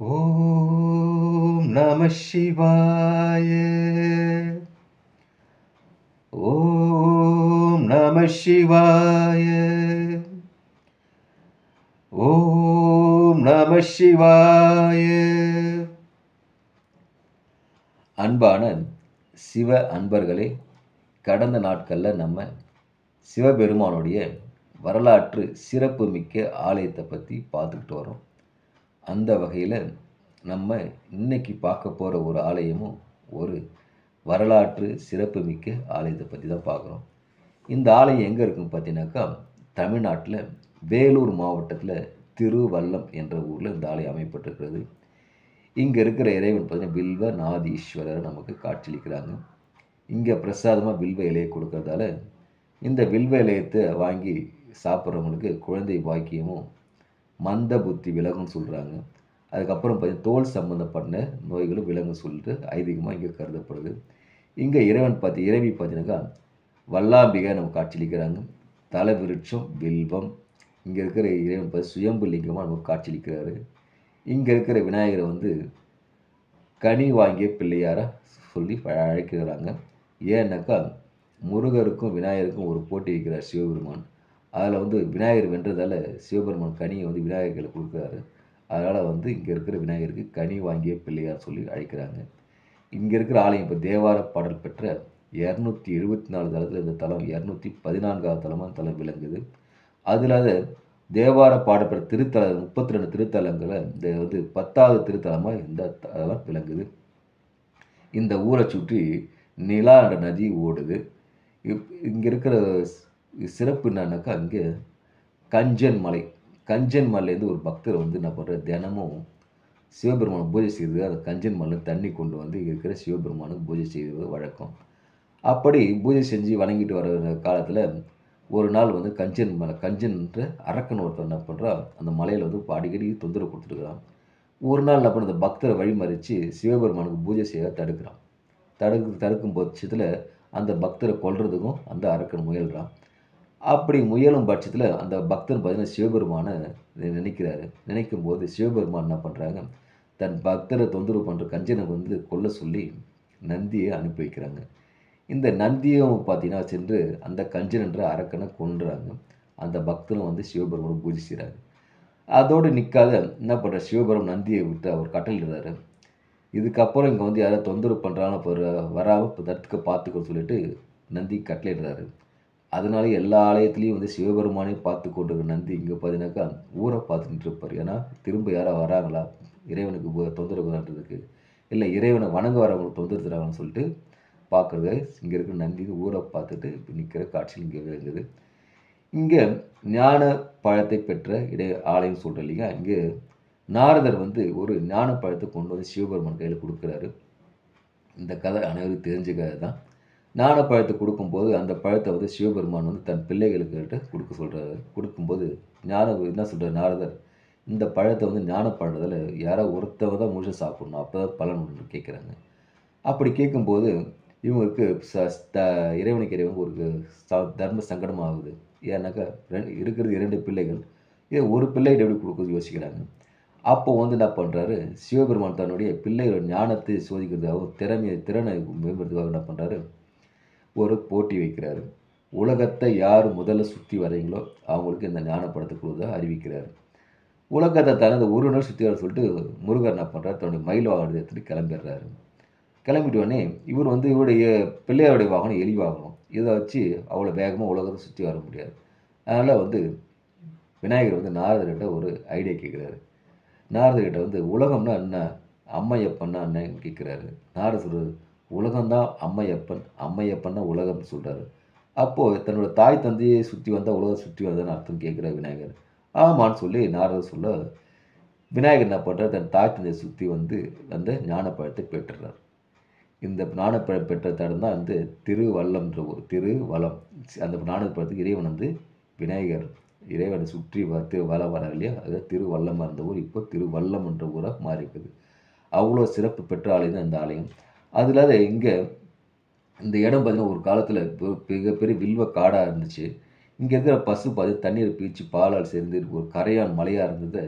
ஓம் நம சிவாய. ஓம் நம சிவாய. ஓம் நம சிவாய. அன்பான சிவ அன்பர்களே, கடந்த நாட்களில் நம்ம சிவபெருமானுடைய வரலாற்று சிறப்புமிக்க ஆலயத்தை பற்றி பார்த்துக்கிட்டு வரோம். அந்த வகையில் நம்ம இன்னைக்கு பார்க்க போகிற ஒரு ஆலயமும் ஒரு வரலாற்று சிறப்புமிக்க ஆலயத்தை பற்றி தான் பார்க்குறோம். இந்த ஆலயம் எங்கே இருக்குன்னு பார்த்தீங்கன்னாக்கா, தமிழ்நாட்டில் வேலூர் மாவட்டத்தில் திருவல்லம் என்ற ஊரில் இந்த ஆலயம் அமைப்பட்டிருக்கிறது. இங்கே இருக்கிற இறைவன் பார்த்தீங்கன்னா வில்வ நாதீஸ்வரர் நமக்கு காட்சியளிக்கிறாங்க. இங்கே பிரசாதமாக வில்வ இலையை கொடுக்கறதால இந்த வில்வ இலையத்தை வாங்கி சாப்பிட்றவங்களுக்கு குழந்தை பாக்கியமும் மந்த புத்தி விலகும்னு சொல்கிறாங்க. அதுக்கப்புறம் பார்த்தீங்கன்னா தோல் சம்மந்தப்பட்ட நோய்களும் விலகுன்னு சொல்லிட்டு ஐதீகமாக இங்கே கருதப்படுது. இங்கே இறைவி பார்த்தீங்கன்னாக்கா வல்லாம்பிகை நம்ம காட்சியளிக்கிறாங்க. தல விருட்சம் வில்வம். இங்கே இருக்கிற இறைவன் பார்த்து சுயம்பு லிங்கமாக நமக்கு காட்சியளிக்கிறாரு. இங்கே இருக்கிற விநாயகரை வந்து கனி வாங்கிய பிள்ளையாராக சொல்லி அழைக்கிறாங்க. ஏன்னாக்கா முருகருக்கும் விநாயகருக்கும் ஒரு போட்டி வைக்கிறார் சிவபெருமான். அதில் வந்து விநாயகர் வென்றதால் சிவபெருமான் கனியை வந்து விநாயகர்களை கொடுக்குறாரு. அதனால் வந்து இங்கே இருக்கிற விநாயகருக்கு கனி வாங்கிய பிள்ளையார் சொல்லி அழைக்கிறாங்க. இங்கே இருக்கிற ஆலயம் இப்போ தேவார பாடல் பெற்ற 274 தலத்தில் இந்த தலம் 214வது தலமாக தலம் விளங்குது. அதில் தேவார பாடப்பெற்ற திருத்தலம் 32 திருத்தலங்களை இந்த வந்து 10வது திருத்தலமாக இந்த தலம் விளங்குது. இந்த ஊரை சுற்றி நிலா என்ற நதி ஓடுது. இங்கே இருக்கிற சிறப்பு என்னன்னாக்கா, இங்கே கஞ்சன் மலையிலேருந்து ஒரு பக்தர் வந்து என்ன பண்ணுறாரு, தினமும் சிவபெருமானை பூஜை செய்து அந்த கஞ்சன் மலையில் தண்ணி கொண்டு வந்து இங்கே இருக்கிற சிவபெருமானுக்கு பூஜை செய்வது வழக்கம். அப்படி பூஜை செஞ்சு வணங்கிட்டு வர காலத்தில் ஒரு நாள் வந்து கஞ்சன்ற அரக்கன் ஒருத்தர் என்ன பண்ணுறா, அந்த மலையில் வந்து அடிக்கடி தொந்தரவு கொடுத்துருக்குறான். ஒரு நாள் என்ன பண்ண, அந்த பக்தரை வழிமறித்து சிவபெருமானுக்கு பூஜை செய்ய தடுக்கிறான். தடுக்கும் பட்சத்தில் அந்த பக்தரை கொல்றதுக்கும் அந்த அரக்கன் முயல்றான். அப்படி முயலும் பட்சத்தில் அந்த பக்தன் பார்த்தீங்கன்னா சிவபெருமானை நினைக்கிறாரு. நினைக்கும் போது சிவபெருமான் என்ன பண்ணுறாங்க, தன் பக்தரை தொந்தரவு பண்ணுற கஞ்சனை வந்து கொல்ல சொல்லி நந்தியை அனுப்பி வைக்கிறாங்க. இந்த நந்தியும் பார்த்தீங்கன்னா சென்று அந்த கஞ்சன் என்ற அரக்கனை கொன்றாங்க. அந்த பக்தனும் வந்து சிவபெருமானை பூஜை செய்கிறாரு. அதோடு நிற்காத என்ன பண்ணுற, சிவபெருமான் நந்தியை விட்டு அவர் கட்டளிடுறாரு. இதுக்கப்புறம் இங்கே வந்து யாராவது தொந்தரவு பண்ணுறாங்க வராமல் இப்போ தடுத்துக்க பார்த்துக்க சொல்லிட்டு நந்தி கட்டளையிடுறாரு. அதனால எல்லா ஆலயத்துலேயும் வந்து சிவபெருமானே பார்த்து கொண்டு நந்தி இங்கே பார்த்தீங்கன்னாக்கா ஊரை பார்த்துட்டு இருப்பார். ஏன்னா திரும்ப யாராவது வராங்களா இறைவனுக்கு தொந்தரவு பண்ணுறதுக்கு, இல்லை இறைவனை வணங்க வரவங்களுக்கு தொந்தரவு தராங்கன்னு சொல்லிட்டு பார்க்குறது. இங்கே இருக்கிற நந்தி ஊரை பார்த்துட்டு நிற்கிற காட்சியில் இங்கே விளங்குது. இங்கே ஞான பழத்தை பெற்ற ஆலயம் சொல்கிறேன் இல்லைங்க. இங்கே நாரதர் வந்து ஒரு ஞான பழத்தை கொண்டு வந்து சிவபெருமான் கையில் கொடுக்குறாரு. இந்த கதை அனைவரும் தெரிஞ்ச கதை தான். ஞானப்பழத்தை கொடுக்கும்போது அந்த பழத்தை வந்து சிவபெருமான் வந்து தன் பிள்ளைகளுக்கிட்ட கொடுக்க சொல்கிறாரு. கொடுக்கும்போது என்ன சொல்கிறார் நாரதர், இந்த பழத்தை வந்து ஞானப்பழத்தில் யாரோ ஒருத்தவங்க தான் முழுசாக சாப்பிட்ணும், அப்போ தான் பலன் ஒன்று கேட்குறாங்க. அப்படி கேட்கும்போது இவங்களுக்கு இறைவனுக்கு ஒரு தர்ம சங்கடம் ஆகுது. ஏன்னாக்கா இருக்கிறது 2 பிள்ளைகள், ஒரு பிள்ளைகிட்ட எப்படி கொடுக்குறது யோசிக்கிறாங்க. அப்போ வந்து என்ன பண்ணுறாரு, சிவபெருமான் தன்னுடைய பிள்ளைகளோட ஞானத்தை சோதிக்கிறதுக்காகவும் திறனை மேம்படுத்துக்காக என்ன பண்ணுறாரு, ஒரு போட்டி வைக்கிறாரு. உலகத்தை யார் முதல்ல சுற்றி வரீங்களோ அவங்களுக்கு இந்த ஞானப்படத்தை கொடுத்தா அறிவிக்கிறார். உலகத்தை தனது ஒரு நாள் சுற்றி வர சொல்லிட்டு முருகர் என்ன பண்ணுறாரு, தன்னுடைய மயில் வாகனத்தை எடுத்துகிட்டு கிளம்பிடுறாரு. கிளம்பிட்டு உடனே இவர் வந்து இவருடைய பிள்ளையாருடைய வாகனம் எலி வாகனம். இதை வச்சு அவ்வளோ வேகமாக உலகத்தை சுற்றி வர முடியாது. அதனால் வந்து விநாயகர் வந்து நாரதர்கிட்ட ஒரு ஐடியா கேட்குறாரு. நாரதர்கிட்ட வந்து உலகம்னா என்ன, அம்மையப்பன்னா என்னன்னு கேட்குறாரு. நாரதர் சொல்கிறார், உலகம்தான் அம்மையப்பன்னா உலகம்னு சொல்கிறாரு. அப்போது தன்னோட தாய் தந்தையை சுற்றி வந்தால் உலகம் சுற்றி வந்ததுன்னு அர்த்தம் கேட்குற விநாயகர். ஆமான்னு சொல்லி நாரதர் சொல்ல, விநாயகர் என்ன பண்ணுறார், தன் தாய் தந்தையை சுற்றி வந்து அந்த ஞானப்பழத்தை பெற்றுறார். இந்த ஞானப்பழம் பெற்ற தடம் தான் வந்து திருவல்லம்ன்ற ஒரு திருவலம். அந்த ஞானப்பழத்துக்கு இறைவன் வந்து விநாயகர் இறைவனை சுற்றி வலம் வரார் இல்லையா, அது திருவல்லமாக இருந்த ஊர் இப்போ திருவல்லம் என்ற ஊராக மாறி இருக்குது. அவ்வளோ சிறப்பு பெற்ற ஆலயம் தான் இந்த ஆலயம். அது இல்லாத இங்கே இந்த இடம் பார்த்தீங்கன்னா ஒரு காலத்தில் மிகப்பெரிய வில்வ காடாக இருந்துச்சு. இங்கே இருக்கிற பசு பார்த்து தண்ணீரை பீய்ச்சி பாலால் சேர்ந்து ஒரு கரையான் மலையாக இருந்ததை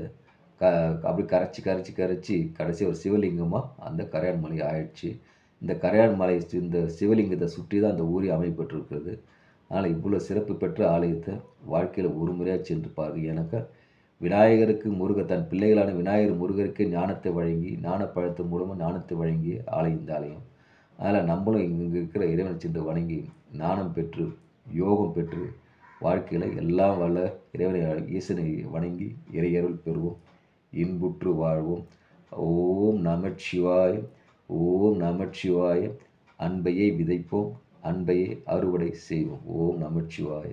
அப்படி கரைச்சி கரைச்சி கரைச்சி கடைசி ஒரு சிவலிங்கமாக அந்த கரையான் மலை ஆயிடுச்சு. இந்த கரையான் மலை இந்த சிவலிங்கத்தை சுற்றி தான் அந்த ஊரே அமைப்பட்டிருக்கிறது. அதனால் இவ்வளோ சிறப்பு பெற்ற ஆலயத்தை வாழ்க்கையில் ஒரு முறையாக சென்று பாருங்கள். எனக்கு விநாயகருக்கு தன் பிள்ளைகளான விநாயகர் முருகருக்கு ஞானத்தை வழங்கி ஞானப்பழத்து மூலமாக ஞானத்தை வழங்கிய ஆலயம் இந்த ஆலயம். அதனால் நம்மளும் இங்கே இருக்கிற இறைவனை சென்று வணங்கி ஞானம் பெற்று யோகம் பெற்று வாழ்க்கையில் எல்லாம் வல்ல இறைவனை ஈசனை வணங்கி இறையருள் பெறுவோம், இன்புற்று வாழ்வோம். ஓம் நமச்சிவாய, ஓம் நமச்சிவாய. அன்பையை விதைப்போம், அன்பையை அறுவடை செய்வோம். ஓம் நமச்சிவாய.